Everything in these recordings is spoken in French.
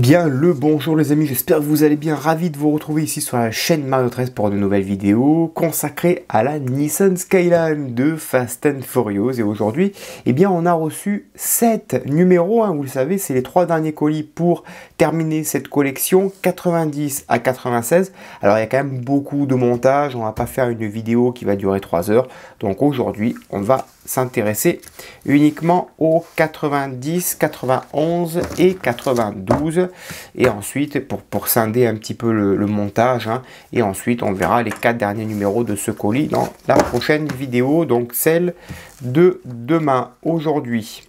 Bien le bonjour les amis, j'espère que vous allez bien, ravi de vous retrouver ici sur la chaîne Mario 13 pour de nouvelles vidéos consacrées à la Nissan Skyline de Fast and Furious. Et aujourd'hui, eh bien on a reçu 7 numéros, vous le savez, c'est les 3 derniers colis pour terminer cette collection 90 à 96. Alors il y a quand même beaucoup de montage, on va pas faire une vidéo qui va durer 3 heures. Donc aujourd'hui, on va s'intéresser uniquement aux 90, 91 et 92 et ensuite pour scinder un petit peu le montage et ensuite on verra les 4 derniers numéros de ce colis dans la prochaine vidéo, donc celle de demain. Aujourd'hui,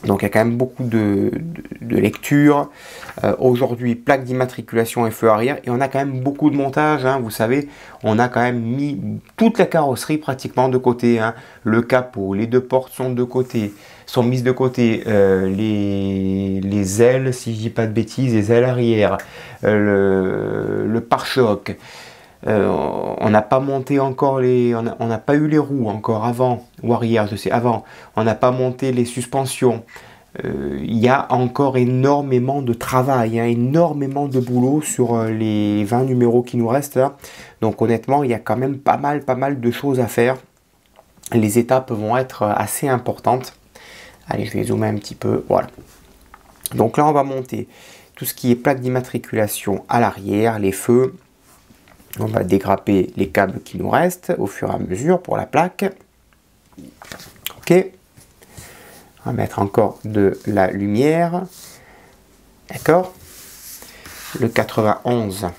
donc il y a quand même beaucoup de lecture. Aujourd'hui, plaque d'immatriculation et feu arrière. Et on a quand même beaucoup de montage. Vous savez, on a quand même mis toute la carrosserie pratiquement de côté. Le capot, les deux portes sont de côté, sont mises de côté. Les ailes, si je dis pas de bêtises, les ailes arrière, le pare-choc. On n'a pas monté encore on n'a pas eu les roues encore avant, ou arrière, je sais, avant. On n'a pas monté les suspensions. Il y a encore énormément de travail, énormément de boulot sur les 20 numéros qui nous restent là. Donc honnêtement, il y a quand même pas mal de choses à faire. Les étapes vont être assez importantes. Allez, je vais zoomer un petit peu, voilà. Donc là, on va monter tout ce qui est plaque d'immatriculation à l'arrière, les feux. On va dégrapper les câbles qui nous restent au fur et à mesure pour la plaque. Ok. On va mettre encore de la lumière. D'accord. Le 91.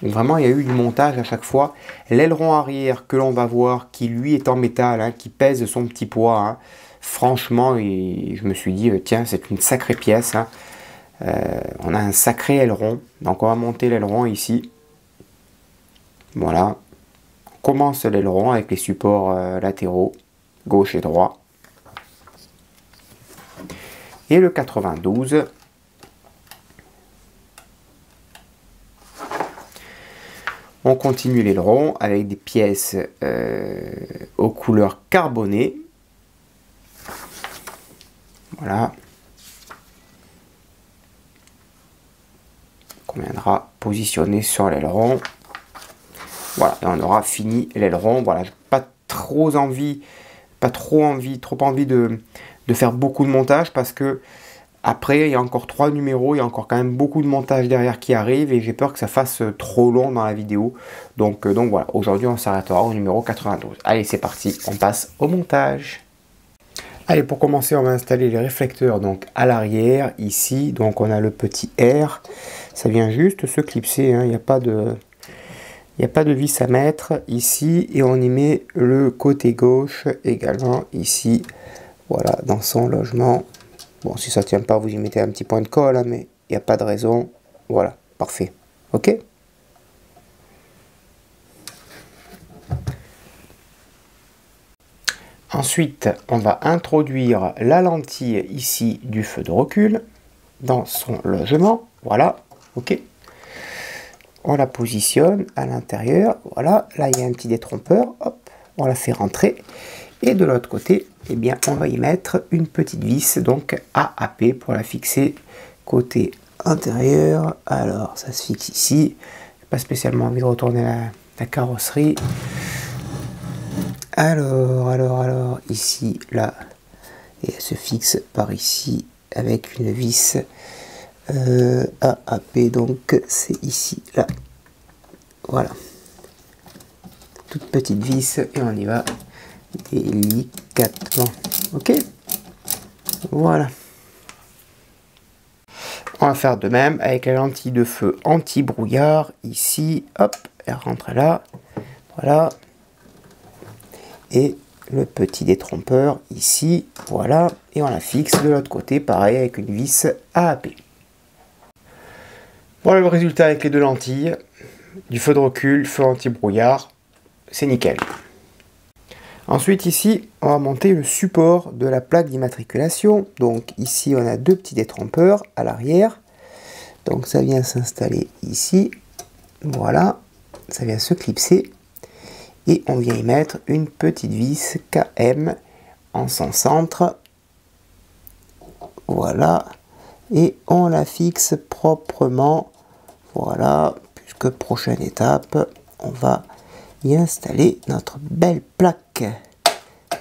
Vraiment, il y a eu du montage à chaque fois. L'aileron arrière que l'on va voir, qui lui est en métal, qui pèse son petit poids. Franchement, je me suis dit, tiens, c'est une sacrée pièce. On a un sacré aileron, donc on va monter l'aileron ici. Voilà, on commence l'aileron avec les supports latéraux, gauche et droit. Et le 92, on continue l'aileron avec des pièces aux couleurs carbonées. Voilà. On viendra positionner sur l'aileron. Voilà, et on aura fini l'aileron. Voilà, j'ai pas trop envie de faire beaucoup de montage parce que après il y a encore 3 numéros, il y a encore quand même beaucoup de montage derrière qui arrive et j'ai peur que ça fasse trop long dans la vidéo. Donc voilà, aujourd'hui on s'arrêtera au numéro 92. Allez, c'est parti, on passe au montage. Allez, pour commencer, on va installer les réflecteurs donc à l'arrière ici. Donc on a le petit R. Ça vient juste se clipser, il n'y a pas de vis à mettre ici et on y met le côté gauche également ici, voilà, dans son logement. Bon, si ça tient pas, vous y mettez un petit point de colle, mais il n'y a pas de raison. Voilà, parfait. Ok. Ensuite, on va introduire la lentille ici du feu de recul dans son logement. Voilà. Ok, on la positionne à l'intérieur, voilà, là il y a un petit détrompeur, hop, on la fait rentrer, et de l'autre côté, eh bien, on va y mettre une petite vis, donc AAP, pour la fixer côté intérieur. Alors, ça se fixe ici, pas spécialement envie de retourner la carrosserie. Alors, ici, là, et elle se fixe par ici, avec une vis AAP, donc c'est ici, là, voilà, toute petite vis et on y va délicatement. Ok, voilà, on va faire de même avec la lentille de feu anti-brouillard ici, hop, elle rentre là, voilà, et le petit détrompeur ici, voilà, et on la fixe de l'autre côté pareil avec une vis AAP. Voilà le résultat avec les deux lentilles, du feu de recul, feu anti-brouillard, c'est nickel. Ensuite ici, on va monter le support de la plaque d'immatriculation. Donc ici, on a deux petits détrompeurs à l'arrière. Donc ça vient s'installer ici, voilà, ça vient se clipser. Et on vient y mettre une petite vis KM en son centre. voilà, et on la fixe proprement, voilà, puisque prochaine étape, on va y installer notre belle plaque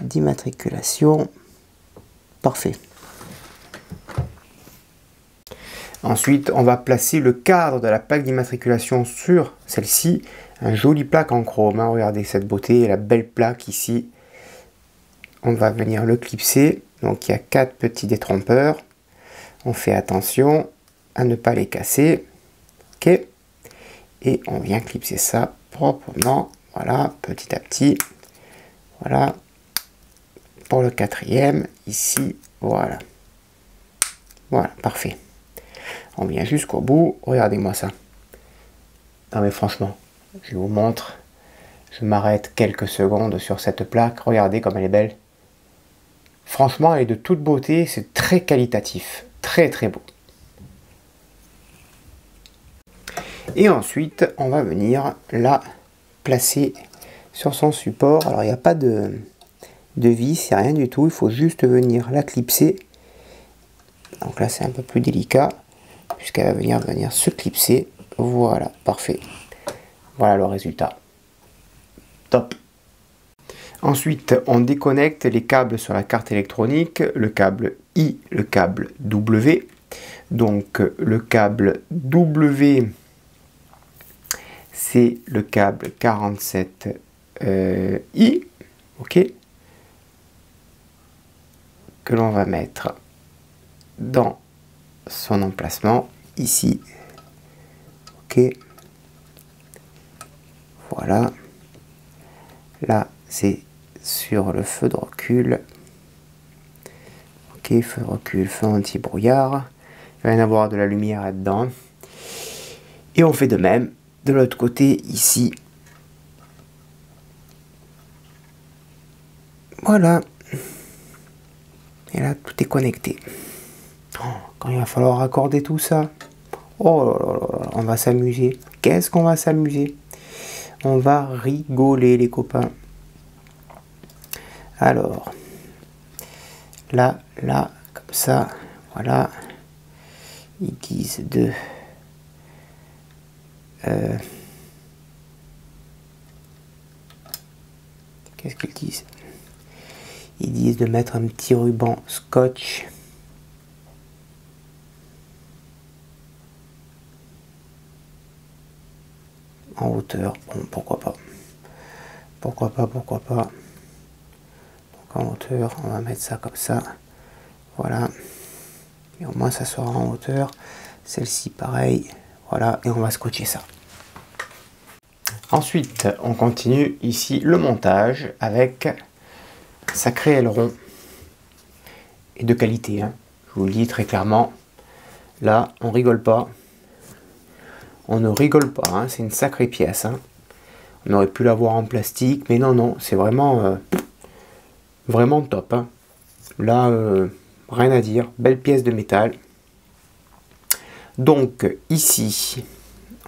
d'immatriculation. Parfait. Ensuite, on va placer le cadre de la plaque d'immatriculation sur celle-ci. Un joli plaque en chrome, hein. Regardez cette beauté, la belle plaque ici. On va venir le clipser. Donc il y a 4 petits détrompeurs. On fait attention à ne pas les casser. Ok. Et on vient clipser ça proprement. Voilà, petit à petit. Voilà. Pour le 4e, ici, voilà. Voilà, parfait. On vient jusqu'au bout. Regardez-moi ça. Non mais franchement, je vous montre. Je m'arrête quelques secondes sur cette plaque. Regardez comme elle est belle. Franchement, elle est de toute beauté. C'est très qualitatif. Très très beau. Et ensuite, on va venir la placer sur son support. Alors, il n'y a pas de vis, il n'y a rien du tout. Il faut juste venir la clipser. Donc là, c'est un peu plus délicat, puisqu'elle va venir se clipser. Voilà, parfait. Voilà le résultat. Top. Ensuite, on déconnecte les câbles sur la carte électronique, le câble I, le câble W. Donc, le câble W, c'est le câble 47I, ok, que l'on va mettre dans son emplacement ici, ok, voilà, là c'est sur le feu de recul, ok, feu de recul, feu anti-brouillard, il va y en avoir de la lumière là-dedans, et on fait de même de l'autre côté ici, voilà, et là tout est connecté. Quand il va falloir raccorder tout ça, oh là là là, on va s'amuser. Qu'est-ce qu'on va s'amuser? On va rigoler les copains. Alors, là, comme ça, voilà. Ils disent de... Qu'est-ce qu'ils disent? Ils disent de mettre un petit ruban scotch. En hauteur, bon, pourquoi pas. Pourquoi pas. Donc en hauteur, on va mettre ça comme ça. Voilà. Et au moins ça sera en hauteur. Celle-ci pareil. Voilà, et on va scotcher ça. Ensuite, on continue ici le montage avec sacré aileron. Et de qualité, hein. Je vous le dis très clairement. Là, on rigole pas. On ne rigole pas, hein. C'est une sacrée pièce, hein. On aurait pu l'avoir en plastique, mais non, c'est vraiment, vraiment top, hein. Là, rien à dire, belle pièce de métal. Donc, ici,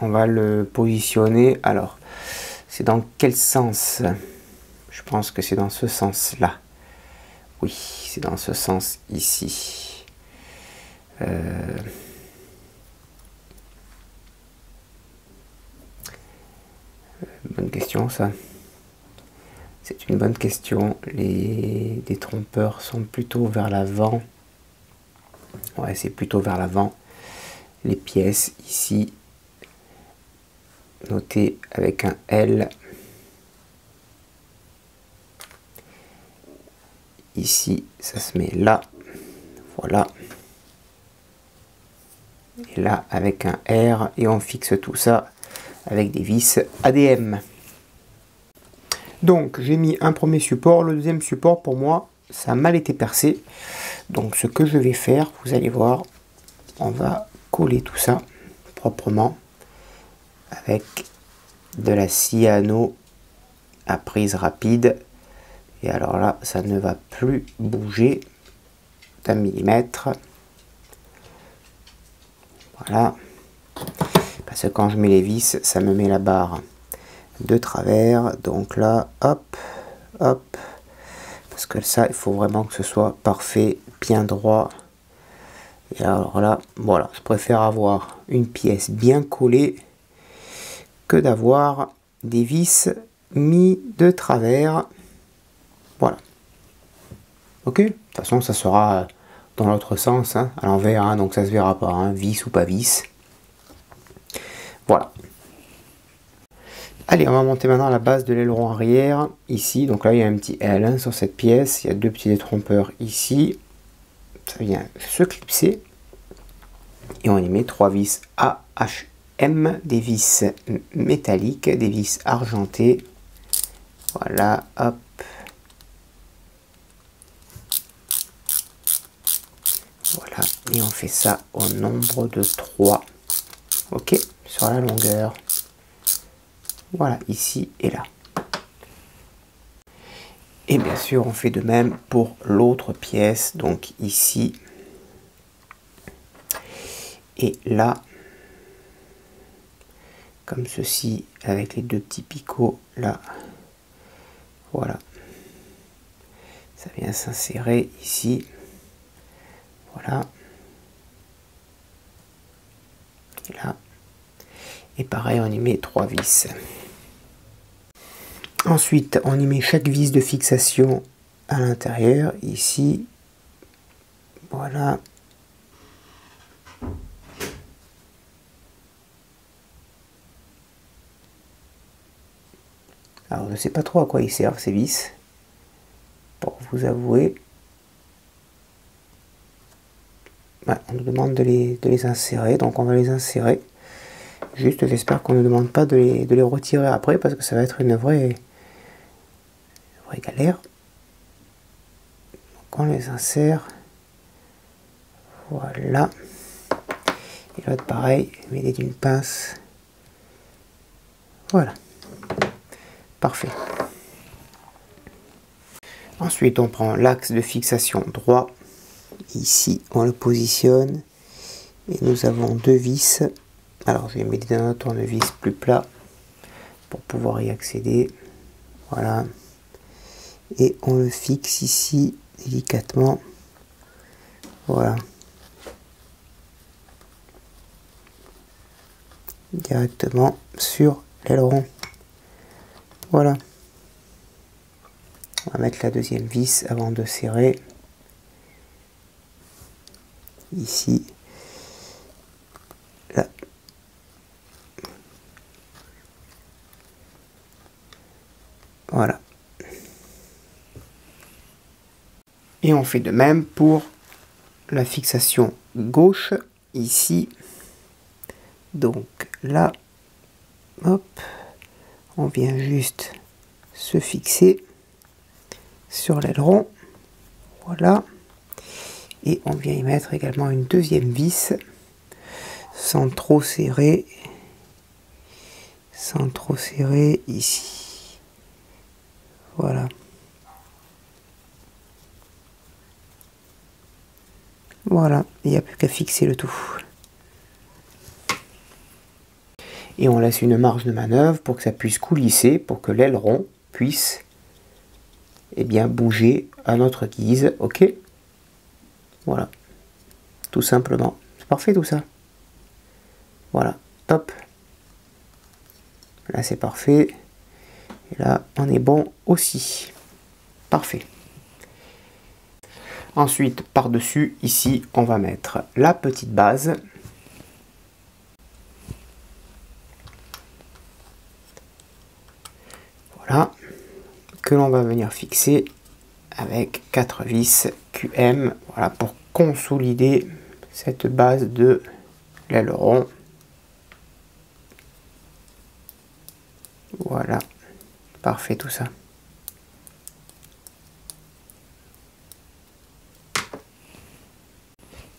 on va le positionner. Alors, c'est dans quel sens? Je pense que c'est dans ce sens-là. Oui, c'est dans ce sens ici. Bonne question ça. C'est une bonne question. Les détrompeurs sont plutôt vers l'avant. Ouais, c'est plutôt vers l'avant. Les pièces ici, notées avec un L. Ici, ça se met là. Voilà. Et là, avec un R. Et on fixe tout ça avec des vis ADM. Donc j'ai mis un premier support, le deuxième support pour moi ça a mal été percé, donc ce que je vais faire, vous allez voir, on va coller tout ça proprement avec de la cyano à prise rapide, et alors là ça ne va plus bouger d'un millimètre, voilà. Parce que quand je mets les vis, ça me met la barre de travers. Donc là, hop, hop. Parce que ça, il faut vraiment que ce soit parfait, bien droit. Et alors là, voilà, je préfère avoir une pièce bien collée que d'avoir des vis mis de travers. Voilà. Ok, de toute façon ça sera dans l'autre sens, hein, à l'envers, hein, donc ça se verra pas, hein, vis ou pas vis. Voilà. Allez, on va monter maintenant la base de l'aileron arrière, ici. Donc là, il y a un petit L hein, sur cette pièce. Il y a deux petits détrompeurs ici. Ça vient se clipser. Et on y met 3 vis AHM, des vis métalliques, des vis argentées. Voilà, hop. Voilà, et on fait ça au nombre de 3. Ok, sur la longueur. Voilà, ici et là. Et bien sûr, on fait de même pour l'autre pièce, donc ici et là, comme ceci, avec les deux petits picots là. Voilà. Ça vient s'insérer ici. Voilà. Et là. Et pareil, on y met 3 vis. Ensuite, on y met chaque vis de fixation à l'intérieur, ici. Voilà. Alors, je ne sais pas trop à quoi ils servent ces vis, pour vous avouer. Ouais, on nous demande de les insérer, donc on va les insérer. Juste, j'espère qu'on ne nous demande pas de les retirer après, parce que ça va être une vraie galère. Donc on les insère. Voilà. Et l'autre pareil, mêlé d'une pince. Voilà. Parfait. Ensuite, on prend l'axe de fixation droit. Ici, on le positionne. Et nous avons deux vis. Alors, je vais mettre un tournevis plus plat pour pouvoir y accéder. Voilà. Et on le fixe ici délicatement. Voilà. Directement sur l'aileron. Voilà. On va mettre la deuxième vis avant de serrer. Ici. Là. Voilà. Et on fait de même pour la fixation gauche, ici. Donc là, hop, on vient juste se fixer sur l'aileron. Voilà. Et on vient y mettre également une deuxième vis, sans trop serrer ici. Voilà. Voilà, il n'y a plus qu'à fixer le tout. Et on laisse une marge de manœuvre pour que ça puisse coulisser, pour que l'aileron puisse bien, bouger à notre guise. Ok? Voilà. Tout simplement. C'est parfait tout ça. Voilà. Hop. Là c'est parfait. Et là on est bon aussi. Parfait. Ensuite, par-dessus, ici, on va mettre la petite base. Voilà. Que l'on va venir fixer avec 4 vis QM. Voilà, pour consolider cette base de l'aileron. Voilà. Parfait tout ça.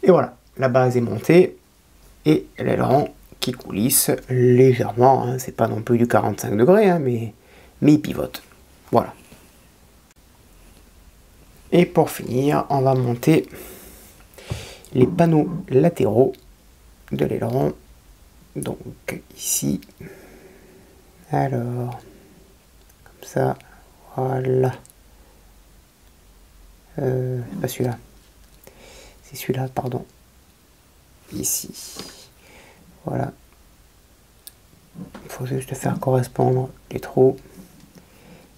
Et voilà, la base est montée et l'aileron qui coulisse légèrement, hein, c'est pas non plus du 45 degrés, hein, mais il pivote. Voilà. Et pour finir, on va monter les panneaux latéraux de l'aileron. Donc ici, alors, comme ça, voilà. C'est pas celui-là. C'est celui-là, pardon. ici. Voilà. Il faut juste faire correspondre les trous.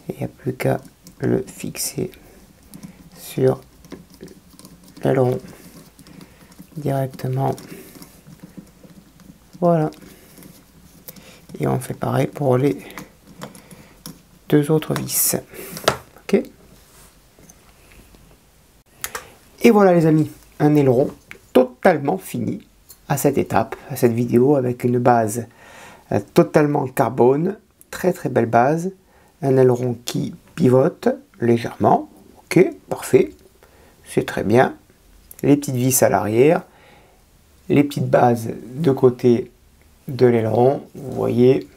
Et il n'y a plus qu'à le fixer sur l'aileron directement. Voilà. Et on fait pareil pour les deux autres vis. Ok. Et voilà les amis, un aileron totalement fini à cette étape, à cette vidéo, avec une base totalement carbone, très très belle base, un aileron qui pivote légèrement, ok, parfait, c'est très bien, les petites vis à l'arrière, les petites bases de côté de l'aileron, vous voyez,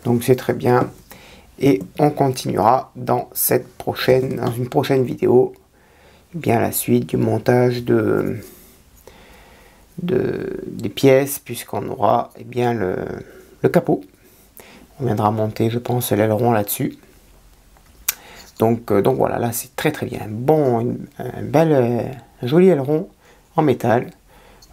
donc c'est très bien, et on continuera dans une prochaine vidéo, bien la suite du montage des pièces, puisqu'on aura bien le capot. On viendra monter, je pense, l'aileron là-dessus. Donc voilà, là c'est très très bien. Bon, un joli aileron en métal.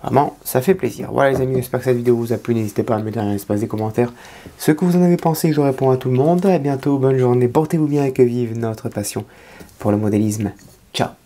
Vraiment, ça fait plaisir. Voilà les amis, j'espère que cette vidéo vous a plu. N'hésitez pas à me dire dans l'espace des commentaires ce que vous en avez pensé. Je réponds à tout le monde. À bientôt, bonne journée. Portez-vous bien et que vive notre passion pour le modélisme. Ciao.